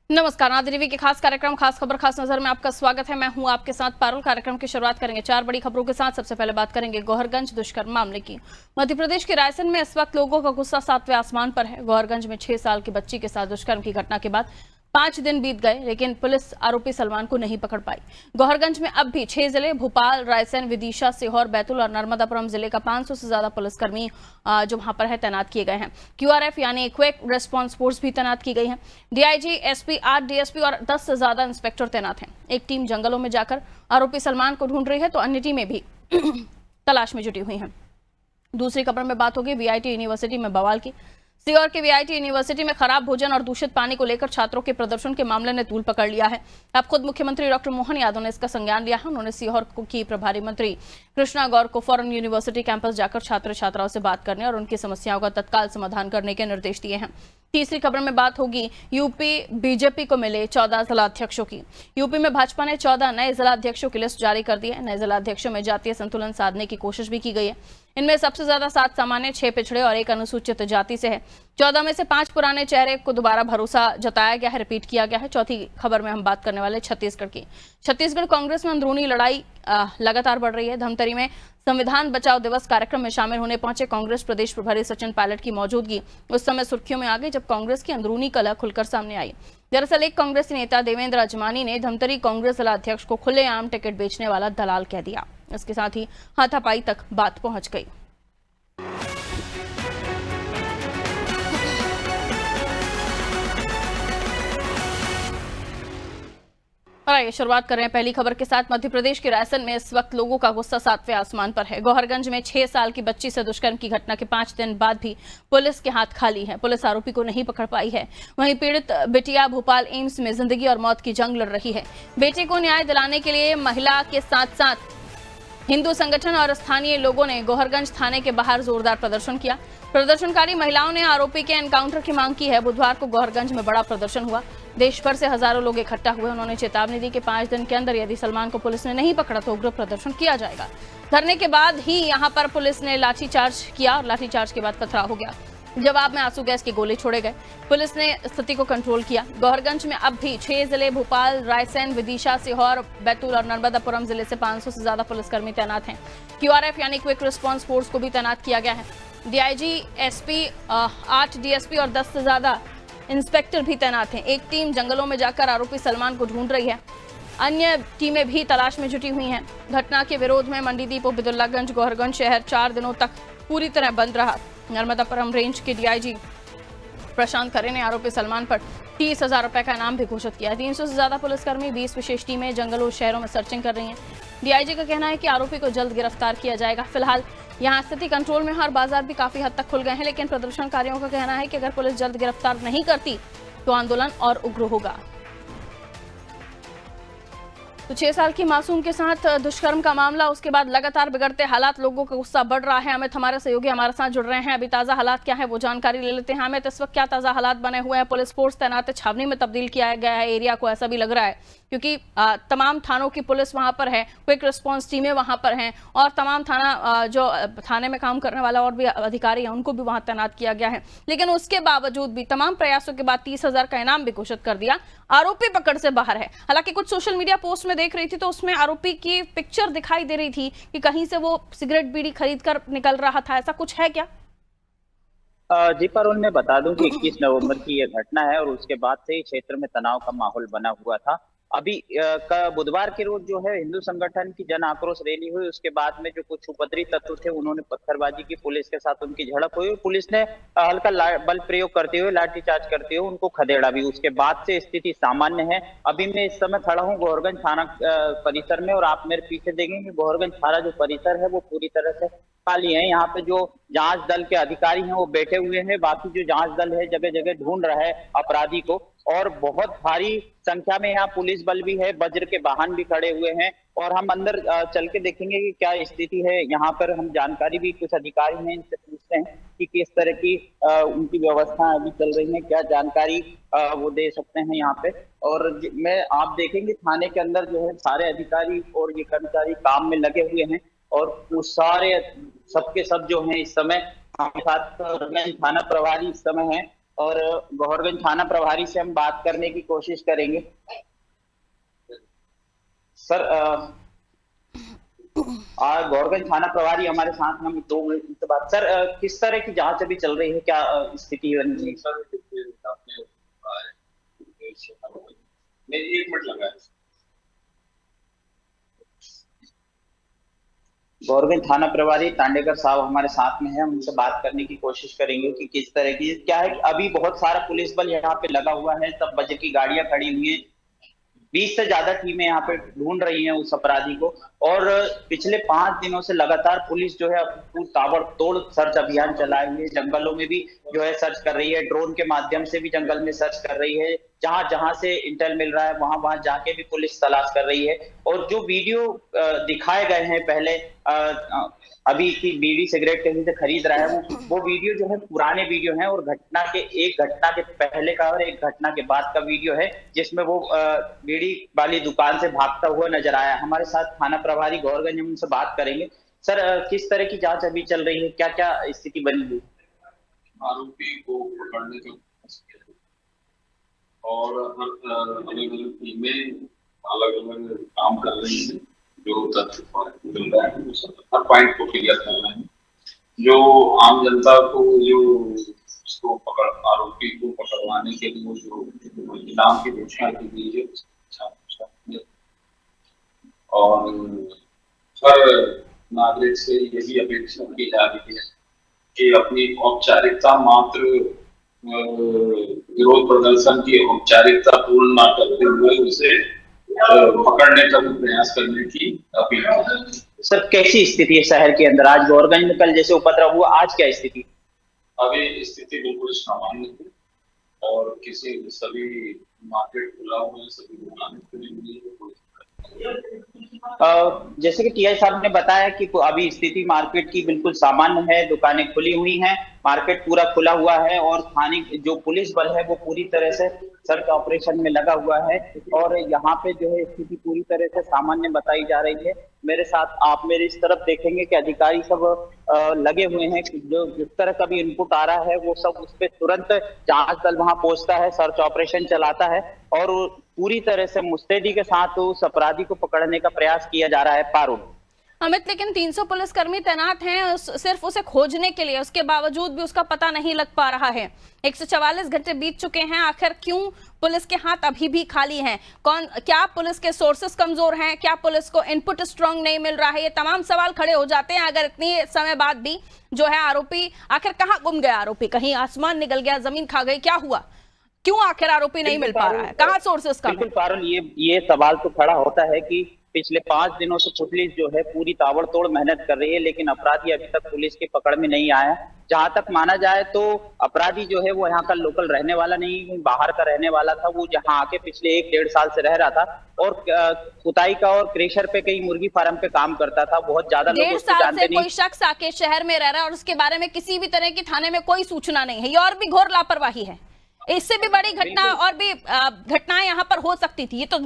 नमस्कार, आदि टीवी के खास कार्यक्रम खास खबर खास नजर में आपका स्वागत है। मैं हूं आपके साथ पारुल। कार्यक्रम की शुरुआत करेंगे 4 बड़ी खबरों के साथ। सबसे पहले बात करेंगे गौहरगंज दुष्कर्म मामले की। मध्य प्रदेश के रायसेन में इस वक्त लोगों का गुस्सा 7वें आसमान पर है। गौहरगंज में 6 साल की बच्ची के साथ दुष्कर्म की घटना के बाद 5 दिन बीत गए, लेकिन पुलिस आरोपी सलमान को नहीं पकड़ पाई। गौहरगंज में अब भी 6 जिले भोपाल, रायसेन, विदिशा, सीहोर, बैतूल और नर्मदापुरम जिले का 500 से ज्यादा पुलिसकर्मी जो वहां पर है तैनात किए गए हैं। QRF यानी क्विक रिस्पांस फोर्स भी तैनात की गई है। DIG, SP, 8 DSP और 10 से ज्यादा इंस्पेक्टर तैनात हैं। एक टीम जंगलों में जाकर आरोपी सलमान को ढूंढ रही है, तो अन्य टीमें भी तलाश में जुटी हुई हैं। दूसरी खबर में बात होगी VIT यूनिवर्सिटी में बवाल की। सीहोर के VIT यूनिवर्सिटी में खराब भोजन और दूषित पानी को लेकर छात्रों के प्रदर्शन के मामले ने तूल पकड़ लिया है। अब खुद मुख्यमंत्री डॉक्टर मोहन यादव ने इसका संज्ञान लिया है। उन्होंने सीहोर की प्रभारी मंत्री कृष्णा गौर को फौरन यूनिवर्सिटी कैंपस जाकर छात्र छात्राओं से बात करने और उनकी समस्याओं का तत्काल समाधान करने के निर्देश दिए हैं। तीसरी खबर में बात होगी यूपी बीजेपी को मिले 14 जिलाध्यक्षों की। यूपी में भाजपा ने 14 नए जिलाध्यक्षों की लिस्ट जारी कर दी है। नए जिलाध्यक्षों में जातीय संतुलन साधने की कोशिश भी की गई है। इनमें सबसे ज्यादा 7 सामान्य, 6 पिछड़े और 1 अनुसूचित जाति से है। 14 में से 5 पुराने चेहरे को दोबारा भरोसा जताया गया है, रिपीट किया गया है। चौथी खबर में हम बात करने वाले छत्तीसगढ़ की। छत्तीसगढ़ कांग्रेस में अंदरूनी लड़ाई लगातार बढ़ रही है। धमतरी में संविधान बचाओ दिवस कार्यक्रम में शामिल होने पहुंचे कांग्रेस प्रदेश प्रभारी सचिन पायलट की मौजूदगी उस समय सुर्खियों में आ गई जब कांग्रेस की अंदरूनी कलह खुलकर सामने आई। दरअसल एक कांग्रेसी नेता देवेंद्र अजमानी ने धमतरी कांग्रेस जिलाध्यक्ष को खुलेआम टिकट बेचने वाला दलाल कह दिया। इसके साथ ही हाथापाई तक बात पहुंच गई। और आइए शुरुआत कर रहे हैं पहली खबर के साथ। मध्य प्रदेश के रायसेन में इस वक्त लोगों का गुस्सा 7वें आसमान पर है। गौहरगंज में 6 साल की बच्ची से दुष्कर्म की घटना के 5 दिन बाद भी पुलिस के हाथ खाली है। पुलिस आरोपी को नहीं पकड़ पाई है। वहीं पीड़ित बिटिया भोपाल एम्स में जिंदगी और मौत की जंग लड़ रही है। बेटे को न्याय दिलाने के लिए महिला के साथ साथ हिंदू संगठन और स्थानीय लोगों ने गौहरगंज थाने के बाहर जोरदार प्रदर्शन किया। प्रदर्शनकारी महिलाओं ने आरोपी के एनकाउंटर की मांग की है। बुधवार को गौहरगंज में बड़ा प्रदर्शन हुआ। देश भर से हजारों लोग इकट्ठा हुए। उन्होंने चेतावनी दी कि 5 दिन के अंदर यदि सलमान को पुलिस ने नहीं पकड़ा तो उग्र प्रदर्शन किया जाएगा। धरने के बाद ही यहां पर पुलिस ने लाठीचार्ज किया और लाठीचार्ज के बाद पथराव हो गया। जवाब में आंसू गैस के गोले छोड़े गए। पुलिस ने स्थिति को कंट्रोल किया। गौहरगंज में अब भी 6 जिले भोपाल, रायसेन, विदिशा, सीहोर, बैतूल और नर्मदापुरम जिले से 500 से ज्यादा पुलिसकर्मी तैनात हैं। QRF यानी क्विक रिस्पांस फोर्स को भी तैनात किया गया है। DIG, SP, 8 DSP और 10 से ज्यादा इंस्पेक्टर भी तैनात हैं। एक टीम जंगलों में जाकर आरोपी सलमान को ढूंढ रही है। अन्य टीमें भी तलाश में जुटी हुई हैं। घटना के विरोध में मंडीदीप, बिदुल्लागंज, गौहरगंज शहर 4 दिनों तक पूरी तरह बंद रहा। नर्मदापुरम रेंज के DIG प्रशांत खरे ने आरोपी सलमान पर 30,000 रुपए का इनाम भी घोषित किया है। 300 से ज्यादा पुलिसकर्मी, 20 विशेष टीमें जंगलों शहरों में सर्चिंग कर रही हैं। DIG का कहना है कि आरोपी को जल्द गिरफ्तार किया जाएगा। फिलहाल यहाँ स्थिति कंट्रोल में है और बाजार भी काफी हद तक खुल गए हैं, लेकिन प्रदर्शनकारियों का कहना है कि अगर पुलिस जल्द गिरफ्तार नहीं करती तो आंदोलन और उग्र होगा। तो 6 साल की मासूम के साथ दुष्कर्म का मामला, उसके बाद लगातार बिगड़ते हालात, लोगों का गुस्सा बढ़ रहा है। अमित हमारे सहयोगी हमारे साथ जुड़ रहे हैं। अभी ताजा हालात क्या है वो जानकारी ले लेते हैं। अमित, इस वक्त क्या ताजा हालात बने हुए हैं? पुलिस फोर्स तैनात है, छावनी में तब्दील किया गया है एरिया को, ऐसा भी लग रहा है, क्योंकि तमाम थानों की पुलिस वहां पर है, क्विक रिस्पांस टीमें वहां पर हैं और तमाम जो थाने में काम करने वाला और भी अधिकारी हैं उनको भी वहां तैनात किया गया है। लेकिन उसके बावजूद भी तमाम प्रयासों के बाद 30,000 का इनाम भी घोषित कर दिया। आरोपी पकड़ से बाहर है। हालांकि कुछ सोशल मीडिया पोस्ट में देख रही थी तो उसमें आरोपी की पिक्चर दिखाई दे रही थी कि कहीं से वो सिगरेट बीड़ी खरीद कर निकल रहा था। ऐसा कुछ है क्या? जी पारुल, मैं बता दूं कि 21 नवंबर की यह घटना है और उसके बाद से ही क्षेत्र में तनाव का माहौल बना हुआ था। अभी बुधवार के रोज जो है हिंदू संगठन की जन आक्रोश रैली हुई। उसके बाद में जो कुछ उपद्रवी तत्व थे उन्होंने पत्थरबाजी की, पुलिस के साथ उनकी झड़प हुई। पुलिस ने हल्का बल प्रयोग करते हुए, लाठीचार्ज करते हुए उनको खदेड़ा भी। उसके बाद से स्थिति सामान्य है। अभी मैं इस समय खड़ा हूँ गौहरगंज थाना परिसर में और आप मेरे पीछे देखेंगे गौहरगंज थाना जो परिसर है वो पूरी तरह से खाली है। यहाँ पे जो जांच दल के अधिकारी हैं वो बैठे हुए हैं। बाकी जो जांच दल है जगह जगह ढूंढ रहा है अपराधी को और बहुत भारी संख्या में यहाँ पुलिस बल भी है, वज्र के वाहन भी खड़े हुए हैं। और हम अंदर चल के देखेंगे कि क्या स्थिति है यहाँ पर। हम जानकारी भी कुछ अधिकारी हैं इनसे पूछते हैं कि किस तरह की उनकी व्यवस्था अभी चल रही है, क्या जानकारी वो दे सकते हैं यहाँ पे। और मैं आप देखेंगे थाने के अंदर जो है सारे अधिकारी और ये कर्मचारी काम में लगे हुए हैं और वो सारे सबके सब जो है इस समय हमारे साथ थाना प्रभारी इस समय है और गौहरगंज थाना प्रभारी से हम बात करने की कोशिश करेंगे। सर गौहरगंज थाना प्रभारी हमारे साथ में, हम 2 मिनट से बात। सर किस तरह की जांच अभी चल रही है, क्या स्थिति बन रही है? सर नहीं, 1 मिनट लगा है। गौहरगंज थाना प्रभारी तांडेकर साहब हमारे साथ में है, हम उनसे बात करने की कोशिश करेंगे कि किस तरह की क्या है। अभी बहुत सारा पुलिस बल यहाँ पे लगा हुआ है, सब बजे की गाड़ियां खड़ी हुई हैं, 20 से ज्यादा टीमें यहाँ पे ढूंढ रही हैं उस अपराधी को। और पिछले 5 दिनों से लगातार पुलिस जो है ताबड़तोड़ सर्च अभियान चलाए हुए, जंगलों में भी जो है सर्च कर रही है, ड्रोन के माध्यम से भी जंगल में सर्च कर रही है, जहां जहां से इंटेल मिल रहा है वहां वहां जाके भी पुलिस तलाश कर रही है। और जो वीडियो दिखाए गए हैं पहले, अभी की बीड़ी सिगरेट कहीं से खरीद रहा है, वो वीडियो जो है पुराने वीडियो हैं, और एक घटना के पहले का और एक घटना के बाद का वीडियो है, जिसमें वो बीड़ी वाली दुकान से भागता हुआ नजर आया। हमारे साथ थाना प्रभारी गौहरगंज, हम उनसे बात करेंगे। सर किस तरह की जांच अभी चल रही है, क्या क्या स्थिति बनी हुई? आरोपी को पकड़ने का और अलग अलग टीमें अलग अलग काम कर रही हैं। जो तथ्य मिल रहा है हर पॉइंट को क्लियर कर रहे हैं। जो आम जनता को जो इसको आरोपी को पकड़वाने के लिए जो इनाम की घोषणा की गई है, और हर नागरिक से यही अपेक्षा की जा रही है कि अपनी औपचारिकता मात्र विरोध प्रदर्शन की औपचारिकता पूर्ण न करते हुए उसे पकड़ने का भी प्रयास करने की अपील है। सर कैसी स्थिति है शहर के अंदर? आज गौहरगंज में कल जैसे उपद्रव हुआ, आज क्या स्थिति? अभी स्थिति बिल्कुल सामान्य है और सभी मार्केट खुला हुआ है, सभी दुकानें खुली हुई है। जैसे कि टीआई साहब ने बताया कि अभी स्थिति मार्केट की बिल्कुल सामान्य है, दुकानें खुली हुई हैं, मार्केट पूरा खुला हुआ है, और स्थानीय जो पुलिस बल है वो पूरी तरह से सर्च ऑपरेशन में लगा हुआ है, और यहाँ पे जो है स्थिति पूरी तरह से सामान्य बताई जा रही है। मेरे साथ आप मेरे इस तरफ देखेंगे कि अधिकारी सब लगे हुए हैं, जो जिस तरह का भी इनपुट आ रहा है वो सब उस पर तुरंत जांच दल वहां पहुंचता है, सर्च ऑपरेशन चलाता है, और पूरी तरह से मुस्तैदी के साथ उस अपराधी को पकड़ने का प्रयास किया जा रहा है। पारुल अमित, लेकिन 300 पुलिसकर्मी तैनात हैं सिर्फ उसे खोजने के लिए, उसके बावजूद भी उसका पता नहीं लग पा रहा है। 144 घंटे बीत चुके हैं, आखिर क्यों पुलिस के हाथ अभी भी खाली हैं? क्या पुलिस के सोर्सेस कमजोर हैं? क्या पुलिस को इनपुट स्ट्रांग नहीं मिल रहा है? ये तमाम सवाल खड़े हो जाते हैं अगर इतनी समय बाद भी जो है आरोपी आखिर कहाँ गुम गया? आरोपी कहीं आसमान निकल गया, जमीन खा गई, क्या हुआ? क्यों आखिर आरोपी नहीं मिल पा रहा है? कहाँ सोर्सेस कम है? बिल्कुल पारुल, ये सवाल तो खड़ा होता है कि पिछले 5 दिनों से पुलिस जो है पूरी ताबड़तोड़ मेहनत कर रही है, लेकिन अपराधी अभी तक पुलिस की पकड़ में नहीं आया। जहां तक माना जाए तो अपराधी जो है वो यहाँ का लोकल रहने वाला नहीं, बाहर का रहने वाला था। वो जहाँ आके पिछले 1-1.5 साल से रह रहा था, और कुताई का और क्रेशर पे कहीं मुर्गी फार्म पे काम करता था। बहुत ज्यादा लोग उसको जानते नहीं। कोई शख्स आके शहर में रह रहा है और उसके बारे में किसी भी तरह की थाने में कोई सूचना नहीं है, ये और भी घोर लापरवाही है। इससे भी बड़ी घटना और भी घटनाएं यहाँ पर हो सकती थी। ये तो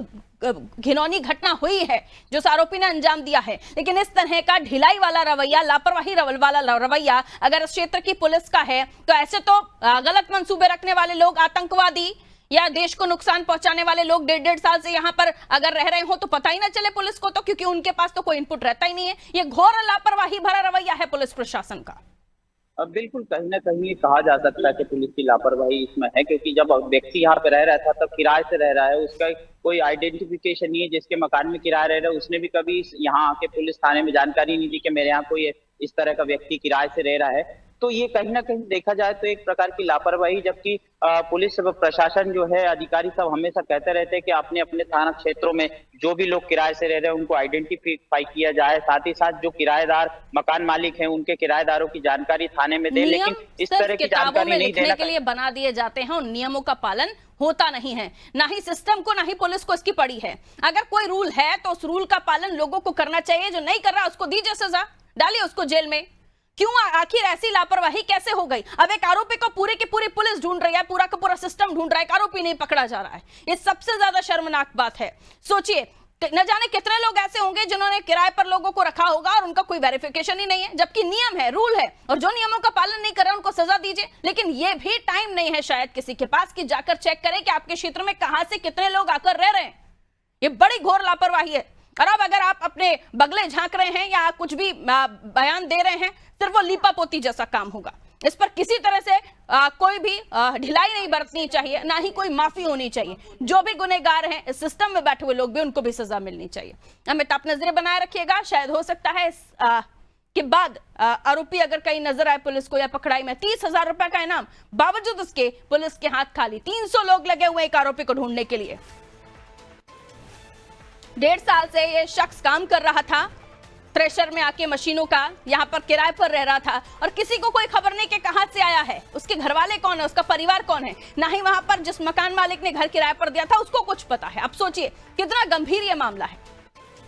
घिनौनी घटना हुई है जो आरोपी ने अंजाम दिया है, लेकिन इस तरह का ढिलाई वाला रवैया, लापरवाही वाला रवैया अगर इस क्षेत्र की पुलिस का है तो ऐसे तो गलत मंसूबे रखने वाले लोग, आतंकवादी या देश को नुकसान पहुंचाने वाले लोग 1.5 साल से यहाँ पर अगर रह रहे हो तो पता ही ना चले पुलिस को, तो क्योंकि उनके पास तो कोई इनपुट रहता ही नहीं है। ये घोर लापरवाही भरा रवैया है पुलिस प्रशासन का। अब बिल्कुल कहीं ना कहीं कहा जा सकता है कि पुलिस की लापरवाही इसमें है, क्योंकि जब व्यक्ति यहाँ पे रह रहा था तब किराए से रह रहा है, उसका कोई आइडेंटिफिकेशन नहीं है। जिसके मकान में किराया रह रहा है उसने भी कभी यहाँ आके पुलिस थाने में जानकारी नहीं दी कि मेरे यहाँ कोई इस तरह का व्यक्ति किराए से रह रहा है। तो ये कहीं ना कहीं देखा जाए तो एक प्रकार की लापरवाही, जबकि पुलिस प्रशासन जो है, अधिकारी सब हमेशा कहते रहते हैं कि अपने अपने थाना क्षेत्रों में जो भी लोग किराए से रह रहे हैं उनको आइडेंटिफाई किया जाए, साथ ही साथ जो किराएदार मकान मालिक हैं उनके किराएदारों की जानकारी थाने में दे, लेकिन इस तरह की जानकारी नहीं देने के लिए बना दिए जाते हैं, उन नियमों का पालन होता नहीं है, ना ही सिस्टम को ना ही पुलिस को इसकी पड़ी है। अगर कोई रूल है तो उस रूल का पालन लोगों को करना चाहिए, जो नहीं कर रहा उसको दीजिए सजा, डालिए उसको जेल में। क्यों आखिर ऐसी लापरवाही कैसे हो गई? अब एक आरोपी को पूरी की पूरी पुलिस ढूंढ रही है, पूरा का पूरा सिस्टम ढूंढ रहा है, एक आरोपी नहीं पकड़ा जा रहा है। ये सबसे ज्यादा शर्मनाक बात है। सोचिए न जाने कितने लोग ऐसे होंगे जिन्होंने किराए पर लोगों को रखा होगा और उनका कोई वेरिफिकेशन ही नहीं है, जबकि नियम है, रूल है, और जो नियमों का पालन नहीं कर रहे उनको सजा दीजिए। लेकिन ये भी टाइम नहीं है शायद किसी के पास कि जाकर चेक करें कि आपके क्षेत्र में कहां से कितने लोग आकर रह रहे हैं। ये बड़ी घोर लापरवाही है। और अब अगर आप अपने बगले झांक रहे हैं या कुछ भी बयान दे रहे हैं, सिर्फ वो लीपापोती जैसा काम होगा। इस पर किसी तरह से कोई भी ढिलाई नहीं बरतनी चाहिए, ना ही कोई माफी होनी चाहिए। जो भी गुनहगार हैं इस सिस्टम में बैठे हुए लोग भी, उनको भी सजा मिलनी चाहिए। अमित, आप नजरें बनाए रखिएगा, शायद हो सकता है इस के बाद आरोपी अगर कहीं नजर आए पुलिस को या पकड़ाई में 30,000 रुपए का इनाम, बावजूद उसके पुलिस के हाथ खाली। 300 लोग लगे हुए एक आरोपी को ढूंढने के लिए। 1.5 साल से ये शख्स काम कर रहा था थ्रेशर में आके, मशीनों का, यहां पर किराए पर रह रहा था और किसी को कोई खबर नहीं कि कहां से आया है, उसके घर वाले कौन है, उसका परिवार कौन है, ना ही वहां पर जिस मकान मालिक ने घर किराए पर दिया था उसको कुछ पता है। अब सोचिए कितना गंभीर यह मामला है।